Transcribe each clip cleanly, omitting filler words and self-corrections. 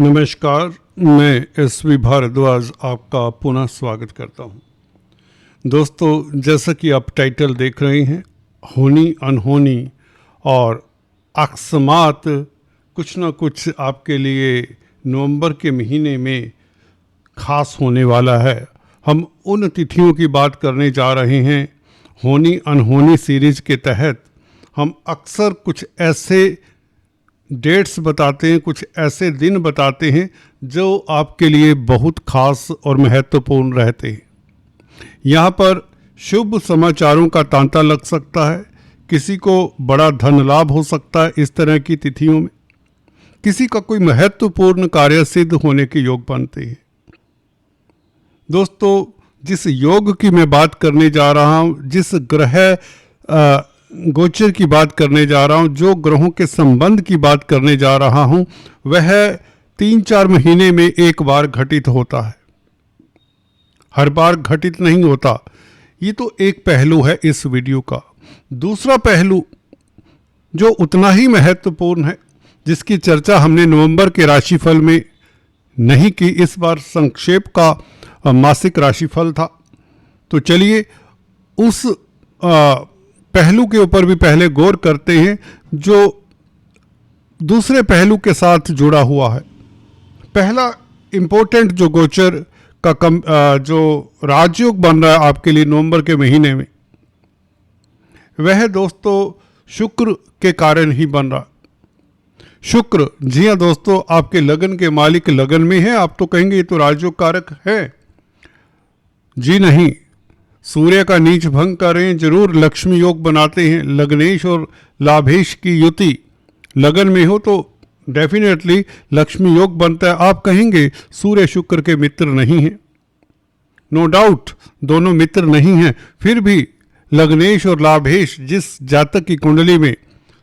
नमस्कार, मैं एसवी भारद्वाज आपका पुनः स्वागत करता हूं। दोस्तों, जैसा कि आप टाइटल देख रहे हैं, होनी अनहोनी और अकस्मात कुछ ना कुछ आपके लिए नवंबर के महीने में खास होने वाला है। हम उन तिथियों की बात करने जा रहे हैं। होनी अनहोनी सीरीज के तहत हम अक्सर कुछ ऐसे डेट्स बताते हैं, कुछ ऐसे दिन बताते हैं जो आपके लिए बहुत खास और महत्वपूर्ण रहते हैं। यहाँ पर शुभ समाचारों का तांता लग सकता है, किसी को बड़ा धन लाभ हो सकता है। इस तरह की तिथियों में किसी का कोई महत्वपूर्ण कार्य सिद्ध होने के योग बनते हैं। दोस्तों, जिस योग की मैं बात करने जा रहा हूँ, जिस ग्रह गोचर की बात करने जा रहा हूँ, जो ग्रहों के संबंध की बात करने जा रहा हूँ, वह 3-4 महीने में एक बार घटित होता है। हर बार घटित नहीं होता। ये तो एक पहलू है इस वीडियो का। दूसरा पहलू जो उतना ही महत्वपूर्ण है, जिसकी चर्चा हमने नवंबर के राशिफल में नहीं की, इस बार संक्षेप का मासिक राशिफल था। तो चलिए उस पहलू के ऊपर भी पहले गौर करते हैं, जो दूसरे पहलू के साथ जुड़ा हुआ है। पहला इम्पोर्टेंट जो गोचर का जो राजयोग बन रहा है आपके लिए नवंबर के महीने में, वह दोस्तों शुक्र के कारण ही बन रहा। शुक्र, जी हाँ दोस्तों, आपके लगन के मालिक लगन में है। आप तो कहेंगे ये तो राजयोग कारक है। जी नहीं, सूर्य का नीच भंग करें जरूर लक्ष्मी योग बनाते हैं। लग्नेश और लाभेश की युति लगन में हो तो डेफिनेटली लक्ष्मी योग बनता है। आप कहेंगे सूर्य शुक्र के मित्र नहीं हैं। नो डाउट दोनों मित्र नहीं हैं, फिर भी लग्नेश और लाभेश जिस जातक की कुंडली में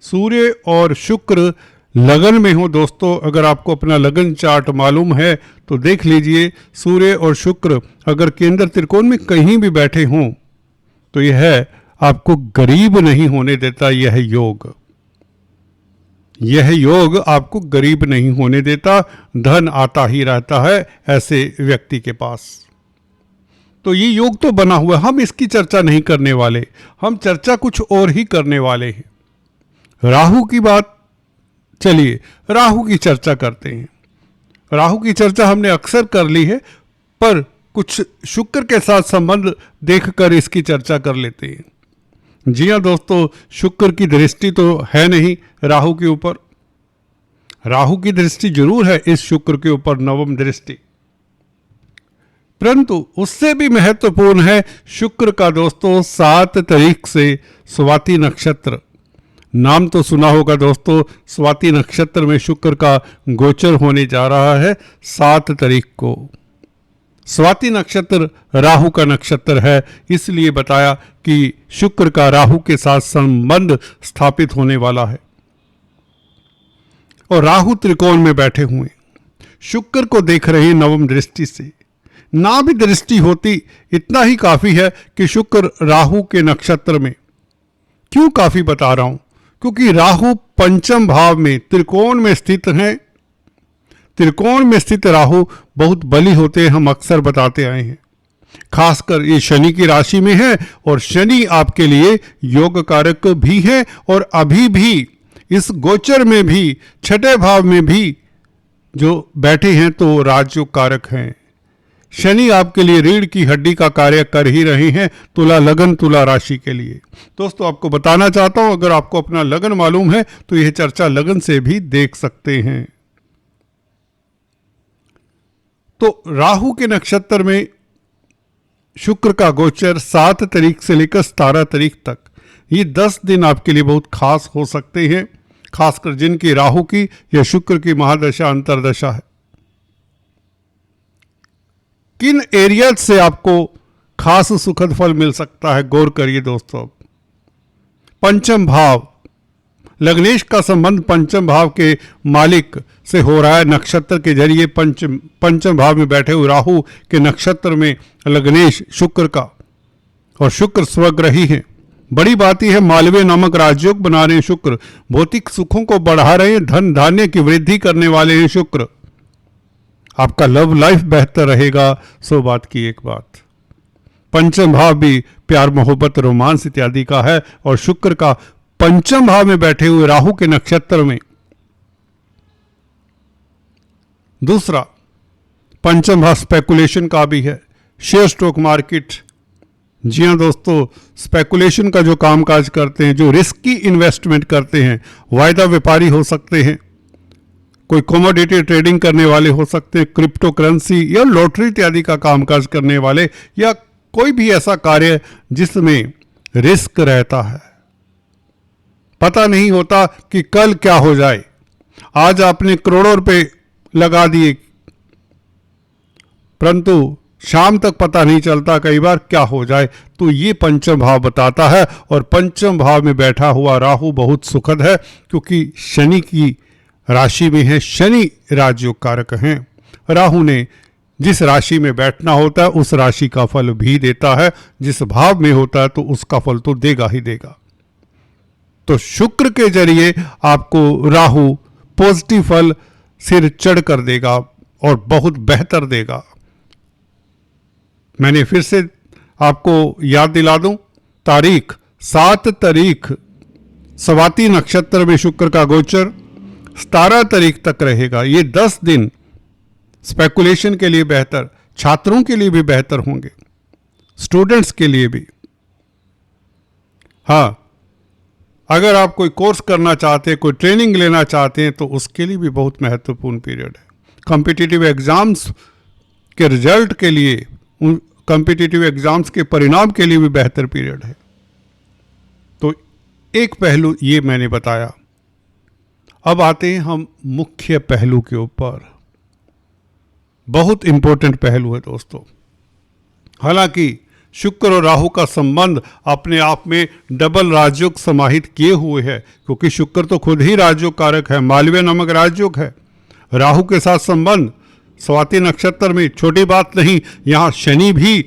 सूर्य और शुक्र लगन में हो, दोस्तों अगर आपको अपना लगन चार्ट मालूम है तो देख लीजिए, सूर्य और शुक्र अगर केंद्र त्रिकोण में कहीं भी बैठे हों तो यह आपको गरीब नहीं होने देता। यह योग आपको गरीब नहीं होने देता, धन आता ही रहता है ऐसे व्यक्ति के पास। तो ये योग तो बना हुआ, हम इसकी चर्चा नहीं करने वाले, हम चर्चा कुछ और ही करने वाले हैं। राहु की बात, चलिए राहु की चर्चा करते हैं। राहु की चर्चा हमने अक्सर कर ली है, पर कुछ शुक्र के साथ संबंध देखकर इसकी चर्चा कर लेते हैं। जी हाँ दोस्तों, शुक्र की दृष्टि तो है नहीं राहु के ऊपर। राहु की दृष्टि जरूर है इस शुक्र के ऊपर, नवम दृष्टि, परंतु उससे भी महत्वपूर्ण है शुक्र का दोस्तों 7 तारीख से स्वाति नक्षत्र, नाम तो सुना होगा दोस्तों, स्वाति नक्षत्र में शुक्र का गोचर होने जा रहा है 7 तारीख को। स्वाति नक्षत्र राहु का नक्षत्र है, इसलिए बताया कि शुक्र का राहु के साथ संबंध स्थापित होने वाला है। और राहु त्रिकोण में बैठे हुए शुक्र को देख रहे हैं नवम दृष्टि से। ना भी दृष्टि होती इतना ही काफी है कि शुक्र राहु के नक्षत्र में। क्यों काफी बता रहा हूं? क्योंकि राहु पंचम भाव में त्रिकोण में स्थित हैं। त्रिकोण में स्थित राहु बहुत बली होते हैं, हम अक्सर बताते आए हैं। खासकर ये शनि की राशि में है और शनि आपके लिए योग कारक भी है, और अभी भी इस गोचर में भी 6ठे भाव में भी जो बैठे हैं तो राजयोग कारक हैं। शनि आपके लिए रीढ़ की हड्डी का कार्य कर ही रहे हैं तुला लगन, तुला राशि के लिए। दोस्तों आपको बताना चाहता हूं, अगर आपको अपना लगन मालूम है तो यह चर्चा लगन से भी देख सकते हैं। तो राहु के नक्षत्र में शुक्र का गोचर 7 तारीख से लेकर 17 तारीख तक, ये 10 दिन आपके लिए बहुत खास हो सकते हैं, खासकर जिनकी राहु की या शुक्र की महादशा अंतरदशा है। किन एरिया से आपको खास सुखद फल मिल सकता है, गौर करिए दोस्तों। पंचम भाव, लग्नेश का संबंध पंचम भाव के मालिक से हो रहा है नक्षत्र के जरिए। पंचम भाव में बैठे हुए राहु के नक्षत्र में लग्नेश शुक्र का, और शुक्र स्वग्रही है। बड़ी बात यह है, मालवीय नामक राजयोग बना रहे हैं शुक्र, भौतिक सुखों को बढ़ा रहे हैं, धन धान्य की वृद्धि करने वाले हैं शुक्र। आपका लव लाइफ बेहतर रहेगा। 100 बात की एक बात। पंचम भाव भी प्यार मोहब्बत रोमांस इत्यादि का है और शुक्र का पंचम भाव में बैठे हुए राहु के नक्षत्र में। दूसरा, पंचम भाव स्पेकुलेशन का भी है, शेयर स्टॉक मार्केट। जी हाँ दोस्तों, स्पेकुलेशन का जो कामकाज करते हैं, जो रिस्की इन्वेस्टमेंट करते हैं, वायदा व्यापारी हो सकते हैं, कोई कमोडिटी ट्रेडिंग करने वाले हो सकते हैं, क्रिप्टो करेंसी या लॉटरी इत्यादि का कामकाज करने वाले, या कोई भी ऐसा कार्य जिसमें रिस्क रहता है। पता नहीं होता कि कल क्या हो जाए। आज आपने करोड़ों रुपए लगा दिए, परंतु शाम तक पता नहीं चलता कई बार क्या हो जाए। तो ये पंचम भाव बताता है। और पंचम भाव में बैठा हुआ राहु बहुत सुखद है, क्योंकि शनि की राशि में है। शनि राजयोग कारक हैं। राहु ने जिस राशि में बैठना होता है उस राशि का फल भी देता है, जिस भाव में होता है तो उसका फल तो देगा ही देगा। तो शुक्र के जरिए आपको राहु पॉजिटिव फल सिर चढ़ कर देगा और बहुत बेहतर देगा। मैंने फिर से आपको याद दिला दूं, तारीख 7 तारीख स्वाति नक्षत्र में शुक्र का गोचर 17 तारीख तक रहेगा। ये 10 दिन स्पेकुलेशन के लिए बेहतर, छात्रों के लिए भी बेहतर होंगे, स्टूडेंट्स के लिए भी। हाँ, अगर आप कोई कोर्स करना चाहते हैं, कोई ट्रेनिंग लेना चाहते हैं, तो उसके लिए भी बहुत महत्वपूर्ण पीरियड है। कॉम्पिटिटिव एग्जाम्स के रिजल्ट के लिए, उन कॉम्पिटिटिव एग्जाम्स के परिणाम के लिए भी बेहतर पीरियड है। तो एक पहलू ये मैंने बताया। अब आते हैं हम मुख्य पहलू के ऊपर। बहुत इंपॉर्टेंट पहलू है दोस्तों। हालांकि शुक्र और राहु का संबंध अपने आप में डबल राजयोग समाहित किए हुए है, क्योंकि शुक्र तो खुद ही राजयोग कारक है, मालवीय नामक राजयोग है। राहु के साथ संबंध स्वाति नक्षत्र में छोटी बात नहीं। यहाँ शनि भी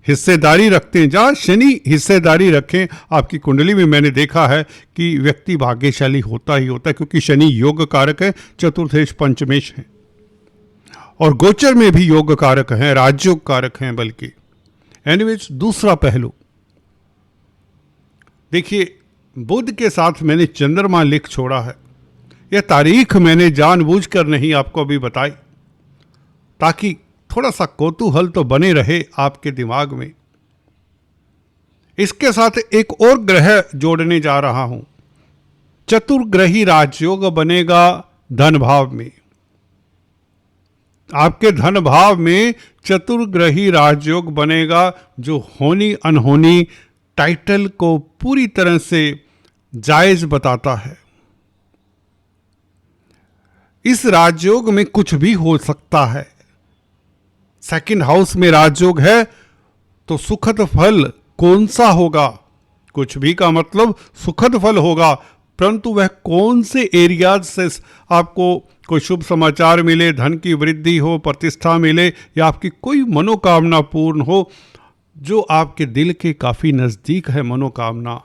हिस्सेदारी रखते हैं। जहाँ शनि हिस्सेदारी रखें आपकी कुंडली में, मैंने देखा है कि व्यक्ति भाग्यशाली होता ही होता है, क्योंकि शनि योग कारक है, चतुर्थेश पंचमेश है, और गोचर में भी योग कारक हैं, राजयोग कारक हैं बल्कि। एनीवेज, दूसरा पहलू देखिए, बुध के साथ मैंने चंद्रमा लिख छोड़ा है। यह तारीख मैंने जानबूझकर नहीं आपको अभी बताई, ताकि थोड़ा सा कौतूहल तो बने रहे आपके दिमाग में। इसके साथ एक और ग्रह जोड़ने जा रहा हूं। चतुर्ग्रही राजयोग बनेगा धन भाव में। आपके धन भाव में चतुर्ग्रही राजयोग बनेगा, जो होनी अनहोनी टाइटल को पूरी तरह से जायज बताता है। इस राजयोग में कुछ भी हो सकता है। सेकंड हाउस में राजयोग है तो सुखद फल कौन सा होगा? कुछ भी का मतलब सुखद फल होगा, परंतु वह कौन से एरियाज से आपको कोई शुभ समाचार मिले, धन की वृद्धि हो, प्रतिष्ठा मिले, या आपकी कोई मनोकामना पूर्ण हो, जो आपके दिल के काफ़ी नज़दीक है मनोकामना,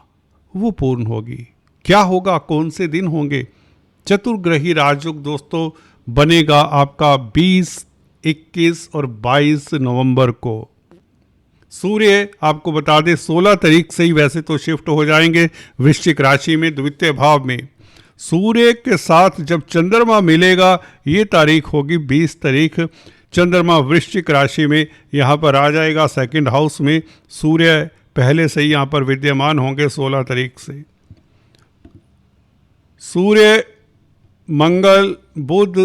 वो पूर्ण होगी। क्या होगा, कौन से दिन होंगे? चतुर्ग्रही राजयोग दोस्तों बनेगा आपका 20, 21 और 22 नवंबर को। सूर्य आपको बता दें 16 तारीख से ही वैसे तो शिफ्ट हो जाएंगे वृश्चिक राशि में, द्वितीय भाव में। सूर्य के साथ जब चंद्रमा मिलेगा, ये तारीख होगी 20 तारीख, चंद्रमा वृश्चिक राशि में यहाँ पर आ जाएगा सेकंड हाउस में। सूर्य पहले से ही यहाँ पर विद्यमान होंगे 16 तारीख से। सूर्य, मंगल, बुध,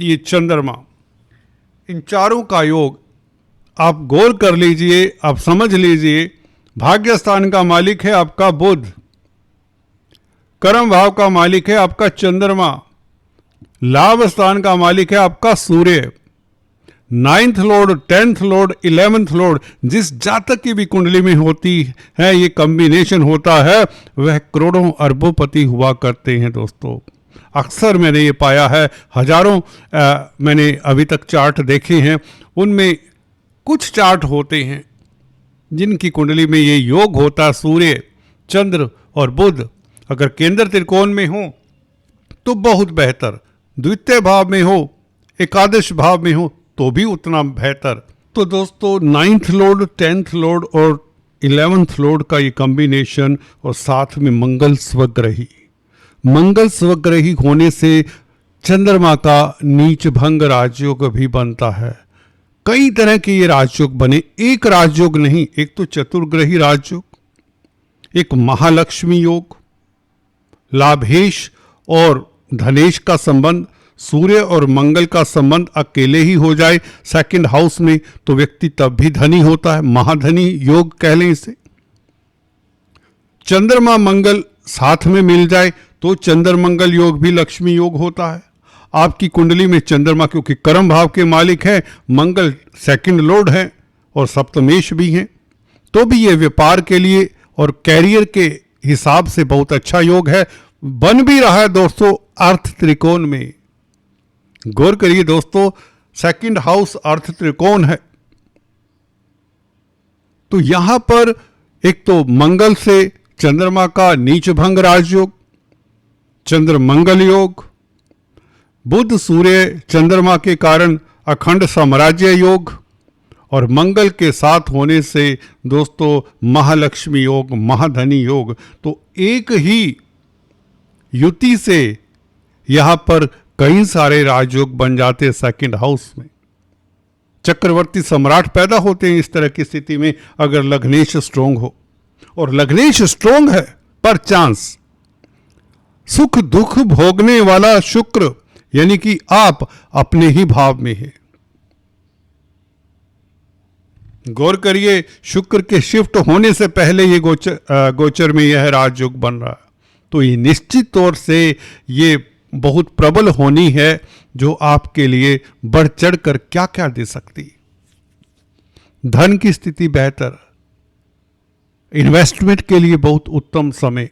ये चंद्रमा, इन चारों का योग आप गौर कर लीजिए, आप समझ लीजिए। भाग्य स्थान का मालिक है आपका बुध, कर्म भाव का मालिक है आपका चंद्रमा, लाभ स्थान का मालिक है आपका सूर्य, 9th Lord, 10th Lord, 11th Lord जिस जातक की भी कुंडली में होती है, ये कॉम्बिनेशन होता है, वह करोड़ों अरबोपति हुआ करते हैं दोस्तों। अक्सर मैंने ये पाया है, हजारों मैंने अभी तक चार्ट देखे हैं, उनमें कुछ चार्ट होते हैं जिनकी कुंडली में ये योग होता है, सूर्य, चंद्र और बुध अगर केंद्र त्रिकोण में हो तो बहुत बेहतर, द्वितीय भाव में हो एकादश भाव में हो तो भी उतना बेहतर। तो दोस्तों 9th लॉर्ड, 10th लॉर्ड और 11th लॉर्ड का ये कॉम्बिनेशन, और साथ में मंगल स्वग्रही, मंगल स्वग्रही होने से चंद्रमा का नीच भंग राजयोग भी बनता है। कई तरह के ये राजयोग बने, एक राजयोग नहीं, एक तो चतुर्ग्रही राजयोग, एक महालक्ष्मी योग, लाभेश और धनेश का संबंध, सूर्य और मंगल का संबंध अकेले ही हो जाए सेकंड हाउस में तो व्यक्ति तब भी धनी होता है, महाधनी योग कह लें इसे। चंद्रमा मंगल साथ में मिल जाए तो चंद्र मंगल योग भी लक्ष्मी योग होता है। आपकी कुंडली में चंद्रमा क्योंकि कर्म भाव के मालिक है, मंगल सेकंड लॉर्ड है और सप्तमेश भी हैं, तो भी ये व्यापार के लिए और कैरियर के हिसाब से बहुत अच्छा योग है। बन भी रहा है दोस्तों अर्थ त्रिकोण में। गौर करिए दोस्तों, सेकंड हाउस अर्थ त्रिकोण है, तो यहां पर एक तो मंगल से चंद्रमा का नीच भंग राजयोग, चंद्र मंगल योग, बुध सूर्य चंद्रमा के कारण अखंड साम्राज्य योग, और मंगल के साथ होने से दोस्तों महालक्ष्मी योग, महाधनी योग। तो एक ही युति से यहां पर कई सारे राजयोग बन जाते हैं सेकंड हाउस में। चक्रवर्ती सम्राट पैदा होते हैं इस तरह की स्थिति में अगर लग्नेश स्ट्रोंग हो, और लग्नेश स्ट्रोंग है पर चांस सुख दुख भोगने वाला शुक्र यानी कि आप अपने ही भाव में है। गौर करिए, शुक्र के शिफ्ट होने से पहले ये गोचर में यह राजयोग बन रहा है, तो ये निश्चित तौर से ये बहुत प्रबल होनी है जो आपके लिए बढ़ चढ़ कर क्या क्या दे सकती। धन की स्थिति बेहतर, इन्वेस्टमेंट के लिए बहुत उत्तम समय,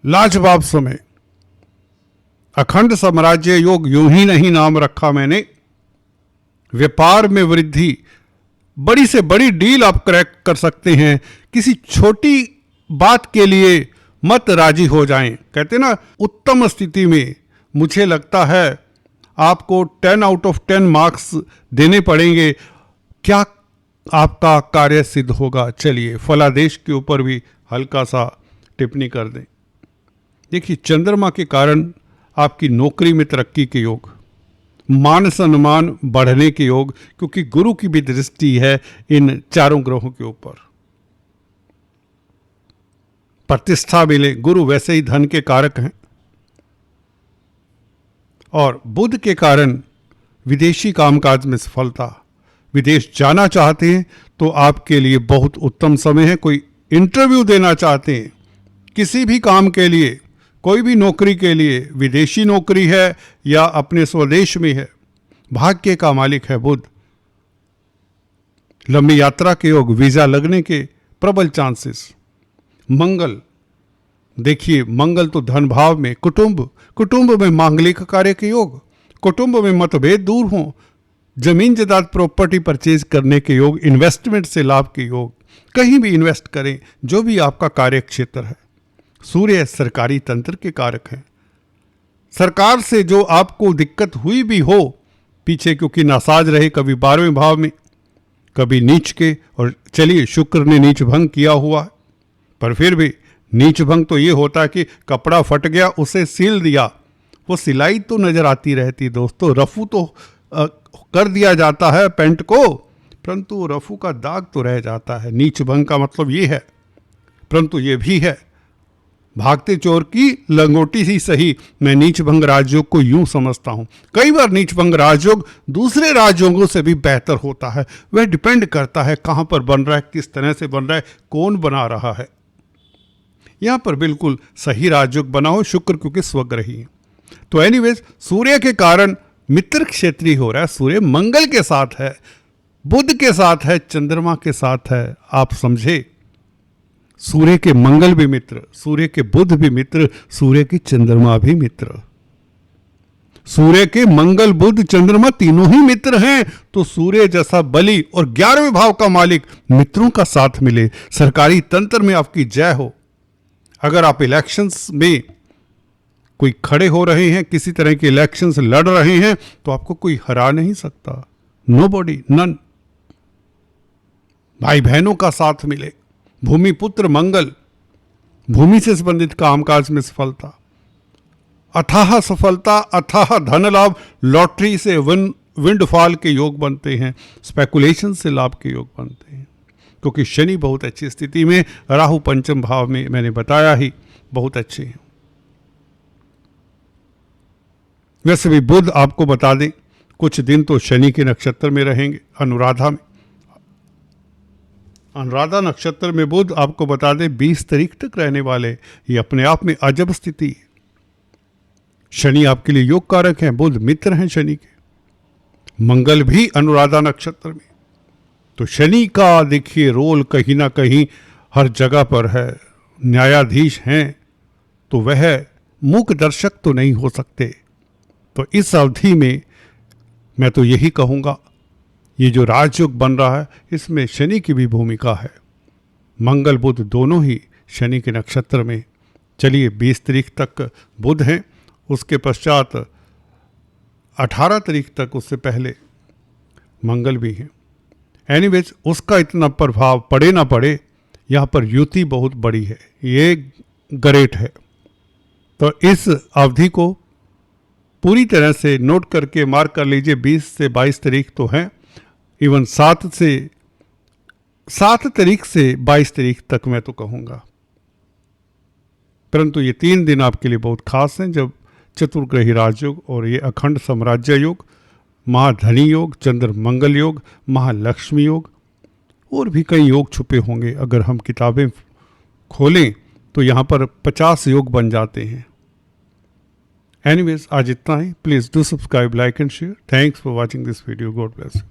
लाजवाब समय, अखंड साम्राज्य योग यूं ही नहीं नाम रखा मैंने। व्यापार में वृद्धि, बड़ी से बड़ी डील आप क्रैक कर सकते हैं। किसी छोटी बात के लिए मत राजी हो जाएं। कहते ना उत्तम स्थिति में मुझे लगता है आपको 10 आउट ऑफ 10 मार्क्स देने पड़ेंगे, क्या आपका कार्य सिद्ध होगा। चलिए फलादेश के ऊपर भी हल्का सा टिप्पणी कर दें। देखिए चंद्रमा के कारण आपकी नौकरी में तरक्की के योग, मान सम्मान बढ़ने के योग, क्योंकि गुरु की भी दृष्टि है इन चारों ग्रहों के ऊपर। प्रतिष्ठा मिले, गुरु वैसे ही धन के कारक हैं, और बुध के कारण विदेशी कामकाज में सफलता। विदेश जाना चाहते हैं तो आपके लिए बहुत उत्तम समय है। कोई इंटरव्यू देना चाहते हैं किसी भी काम के लिए, कोई भी नौकरी के लिए, विदेशी नौकरी है या अपने स्वदेश में है, भाग्य का मालिक है बुध। लंबी यात्रा के योग, वीजा लगने के प्रबल चांसेस। मंगल, देखिए मंगल तो धन भाव में, कुटुंब में मांगलिक कार्य के योग, कुटुंब में मतभेद दूर हों, जमीन जायदाद प्रॉपर्टी परचेज करने के योग, इन्वेस्टमेंट से लाभ के योग, कहीं भी इन्वेस्ट करें जो भी आपका कार्य क्षेत्र है। सूर्य सरकारी तंत्र के कारक हैं। सरकार से जो आपको दिक्कत हुई भी हो पीछे, क्योंकि नासाज रहे कभी 12वें भाव में कभी नीच के, और चलिए शुक्र ने नीच भंग किया हुआ है, पर फिर भी नीच भंग तो ये होता है कि कपड़ा फट गया उसे सिल दिया, वो सिलाई तो नजर आती रहती दोस्तों, रफू तो कर दिया जाता है पैंट को, परंतु रफू का दाग तो रह जाता है। नीच भंग का मतलब ये है, परंतु ये भी है भागते चोर की लंगोटी ही सही। मैं नीच भंग राजयोग को यूं समझता हूं, कई बार नीच भंग राजयोग दूसरे राजयोगों से भी बेहतर होता है। वह डिपेंड करता है कहां पर बन रहा है, किस तरह से बन रहा है, कौन बना रहा है। यहां पर बिल्कुल सही राजयोग बना हो, शुक्र क्योंकि स्वग्रही है। तो एनीवेज सूर्य के कारण मित्र क्षेत्रीय हो रहा है, सूर्य मंगल के साथ है, बुध के साथ है, चंद्रमा के साथ है। आप समझे, सूर्य के मंगल भी मित्र, सूर्य के बुध भी मित्र, सूर्य के चंद्रमा भी मित्र। सूर्य के मंगल बुध चंद्रमा तीनों ही मित्र हैं, तो सूर्य जैसा बली और 11वें भाव का मालिक मित्रों का साथ मिले, सरकारी तंत्र में आपकी जय हो। अगर आप इलेक्शंस में कोई खड़े हो रहे हैं, किसी तरह के इलेक्शंस लड़ रहे हैं, तो आपको कोई हरा नहीं सकता। Nobody, none. भाई बहनों का साथ मिले, भूमि पुत्र मंगल, भूमि से संबंधित कामकाज में सफलता, अथाह सफलता, अथाह धन लाभ, लॉटरी से विंडफॉल के योग बनते हैं, स्पेकुलेशन से लाभ के योग बनते हैं, क्योंकि शनि बहुत अच्छी स्थिति में, राहु पंचम भाव में, मैंने बताया ही बहुत अच्छे हैं। वैसे भी बुध आपको बता दें कुछ दिन तो शनि के नक्षत्र में रहेंगे, अनुराधा में। अनुराधा नक्षत्र में बुध आपको बता दें 20 तारीख तक रहने वाले। ये अपने आप में अजब स्थिति है। शनि आपके लिए योग कारक हैं, बुध मित्र हैं शनि के, मंगल भी अनुराधा नक्षत्र में। तो शनि का देखिए रोल कहीं ना कहीं हर जगह पर है। न्यायाधीश हैं तो वह मूक दर्शक तो नहीं हो सकते। तो इस अवधि में मैं तो यही कहूँगा, ये जो राजयोग बन रहा है इसमें शनि की भी भूमिका है। मंगल बुध दोनों ही शनि के नक्षत्र में। चलिए 20 तारीख तक बुध हैं, उसके पश्चात 18 तारीख तक, उससे पहले मंगल भी हैं। एनीवेज उसका इतना प्रभाव पड़े ना पड़े, यहाँ पर युति बहुत बड़ी है, ये ग्रेट है। तो इस अवधि को पूरी तरह से नोट करके मार्क कर लीजिए। 20 से 22 तारीख तो हैं, इवन 7 तारीख से 22 तारीख तक मैं तो कहूँगा। परंतु ये 3 दिन आपके लिए बहुत खास हैं, जब चतुर्ग्रही राजयोग और ये अखंड साम्राज्य योग, महाधनी योग, चंद्र मंगल योग, महालक्ष्मी योग और भी कई योग छुपे होंगे। अगर हम किताबें खोलें तो यहाँ पर 50 योग बन जाते हैं। एनीवेज आज इतना ही। Please do subscribe, like and share. Thanks for watching this video. God bless you.